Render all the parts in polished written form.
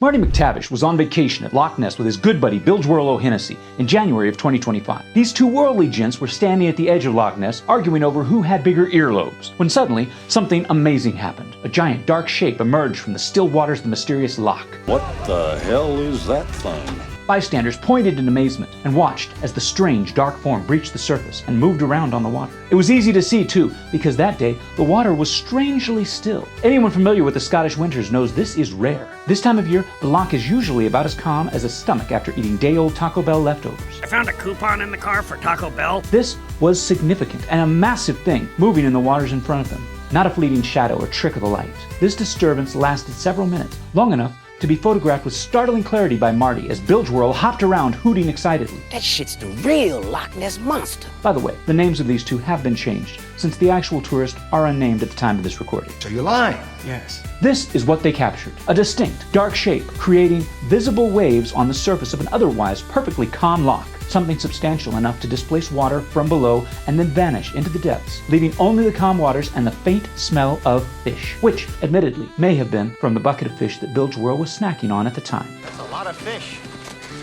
Marty McTavish was on vacation at Loch Ness with his good buddy Bill O'Hennessy in January of 2025. These two worldly gents were standing at the edge of Loch Ness arguing over who had bigger earlobes, when suddenly something amazing happened. A giant dark shape emerged from the still waters of the mysterious loch. What the hell is that thing? Bystanders pointed in amazement and watched as the strange dark form breached the surface and moved around on the water. It was easy to see too, because that day the water was strangely still. Anyone familiar with the Scottish winters knows this is rare. This time of year, the loch is usually about as calm as a stomach after eating day-old Taco Bell leftovers. I found a coupon in the car for Taco Bell. This was significant and a massive thing moving in the waters in front of them. Not a fleeting shadow or trick of the light. This disturbance lasted several minutes, long enough to be photographed with startling clarity by Marty as Bilgewater hopped around hooting excitedly. That shit's the real Loch Ness Monster. By the way, the names of these two have been changed, since the actual tourists are unnamed at the time of this recording. So you're lying? Yes. This is what they captured. A distinct, dark shape, creating visible waves on the surface of an otherwise perfectly calm loch. Something substantial enough to displace water from below and then vanish into the depths, leaving only the calm waters and the faint smell of fish, which, admittedly, may have been from the bucket of fish that Bilgewater was snacking on at the time. That's a lot of fish.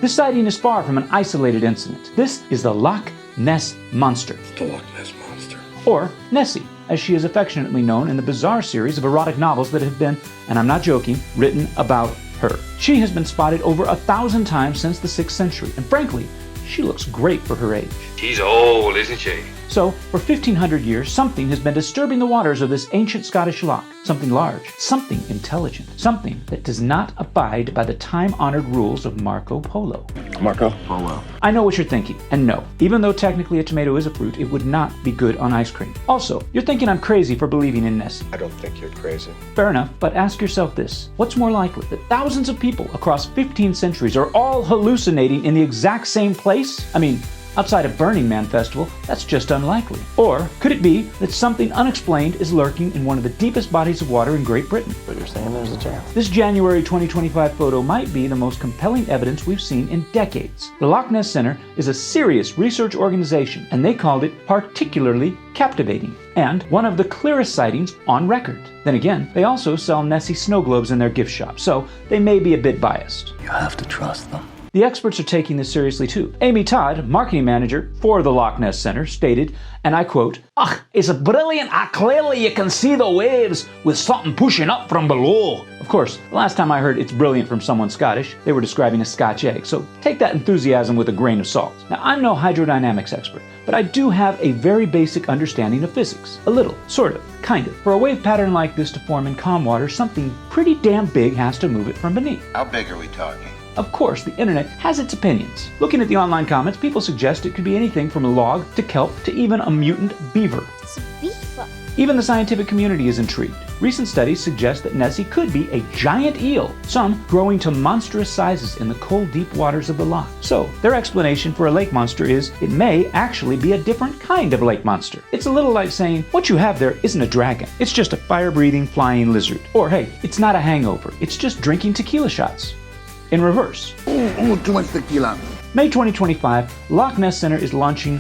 This sighting is far from an isolated incident. This is the Loch Ness Monster. The Loch Ness Monster. Or Nessie, as she is affectionately known in the bizarre series of erotic novels that have been, and I'm not joking, written about her. She has been spotted over 1,000 times since the 6th century, and frankly, she looks great for her age. She's old, isn't she? So, for 1,500 years, something has been disturbing the waters of this ancient Scottish loch. Something large, something intelligent, something that does not abide by the time-honored rules of Marco Polo. Marco Polo. I know what you're thinking, and no, even though technically a tomato is a fruit, it would not be good on ice cream. Also, you're thinking I'm crazy for believing in Nessie. I don't think you're crazy. Fair enough, but ask yourself this. What's more likely, that thousands of people across 15 centuries are all hallucinating in the exact same place? I mean, outside of Burning Man Festival, that's just unlikely. Or could it be that something unexplained is lurking in one of the deepest bodies of water in Great Britain? But you're saying there's a chance. This January 2025 photo might be the most compelling evidence we've seen in decades. The Loch Ness Centre is a serious research organization, and they called it particularly captivating, and one of the clearest sightings on record. Then again, they also sell Nessie snow globes in their gift shop, so they may be a bit biased. You have to trust them. The experts are taking this seriously too. Amy Todd, marketing manager for the Loch Ness Centre, stated, and I quote, it's brilliant. Clearly you can see the waves with something pushing up from below. Of course, the last time I heard it's brilliant from someone Scottish, they were describing a Scotch egg, so take that enthusiasm with a grain of salt. Now, I'm no hydrodynamics expert, but I do have a very basic understanding of physics. A little, sort of, kind of. For a wave pattern like this to form in calm water, something pretty damn big has to move it from beneath. How big are we talking? Of course, the internet has its opinions. Looking at the online comments, people suggest it could be anything from a log to kelp to even a mutant beaver. It's a beaver. Even the scientific community is intrigued. Recent studies suggest that Nessie could be a giant eel, some growing to monstrous sizes in the cold, deep waters of the loch. So, their explanation for a lake monster is it may actually be a different kind of lake monster. It's a little like saying, what you have there isn't a dragon, it's just a fire-breathing flying lizard. Or hey, it's not a hangover, it's just drinking tequila shots. In reverse. Too much tequila. May 2025, Loch Ness Centre is launching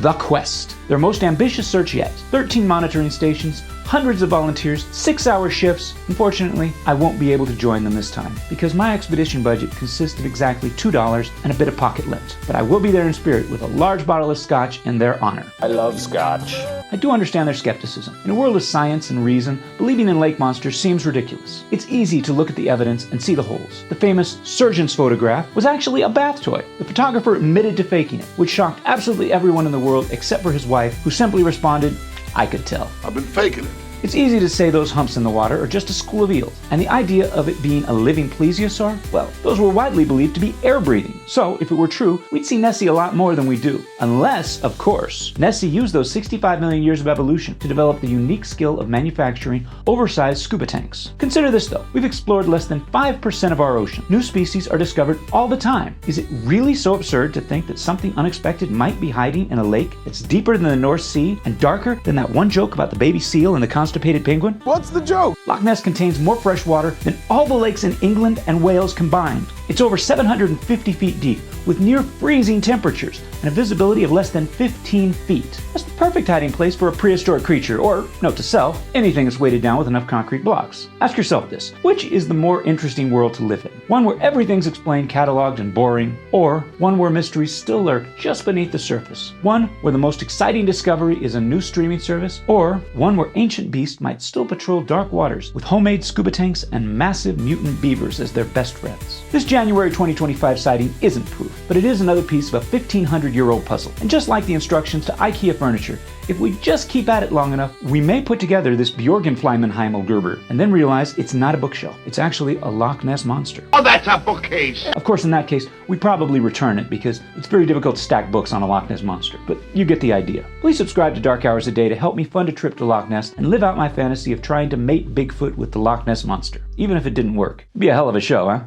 The Quest, their most ambitious search yet. 13 monitoring stations, hundreds of volunteers, 6-hour shifts. Unfortunately, I won't be able to join them this time because my expedition budget consists of exactly $2 and a bit of pocket lint. But I will be there in spirit with a large bottle of scotch in their honor. I love scotch. I do understand their skepticism. In a world of science and reason, believing in lake monsters seems ridiculous. It's easy to look at the evidence and see the holes. The famous surgeon's photograph was actually a bath toy. The photographer admitted to faking it, which shocked absolutely everyone in the world except for his wife, who simply responded, I could tell. I've been faking it. It's easy to say those humps in the water are just a school of eels, and the idea of it being a living plesiosaur, well, those were widely believed to be air-breathing. So, if it were true, we'd see Nessie a lot more than we do. Unless, of course, Nessie used those 65 million years of evolution to develop the unique skill of manufacturing oversized scuba tanks. Consider this though, we've explored less than 5% of our ocean. New species are discovered all the time. Is it really so absurd to think that something unexpected might be hiding in a lake that's deeper than the North Sea and darker than that one joke about the baby seal in the constipated penguin? What's the joke? Loch Ness contains more fresh water than all the lakes in England and Wales combined. It's over 750 feet deep, with near freezing temperatures and a visibility of less than 15 feet. That's the perfect hiding place for a prehistoric creature, or, note to self, anything that's weighted down with enough concrete blocks. Ask yourself this: which is the more interesting world to live in? One where everything's explained, cataloged, and boring, or one where mysteries still lurk just beneath the surface? One where the most exciting discovery is a new streaming service, or one where ancient beasts might still patrol dark waters with homemade scuba tanks and massive mutant beavers as their best friends? This January 2025 sighting isn't proof, but it is another piece of a 1,500-year-old puzzle. And just like the instructions to IKEA furniture, if we just keep at it long enough, we may put together this Bjorgenfleimenheimelgerber and then realize it's not a bookshelf. It's actually a Loch Ness Monster. Oh, that's a bookcase. Of course, in that case, we'd probably return it because it's very difficult to stack books on a Loch Ness Monster, but you get the idea. Please subscribe to Dark Hours a Day to help me fund a trip to Loch Ness and live out my fantasy of trying to mate Bigfoot with the Loch Ness Monster. Even if it didn't work. It'd be a hell of a show, huh?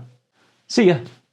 See ya.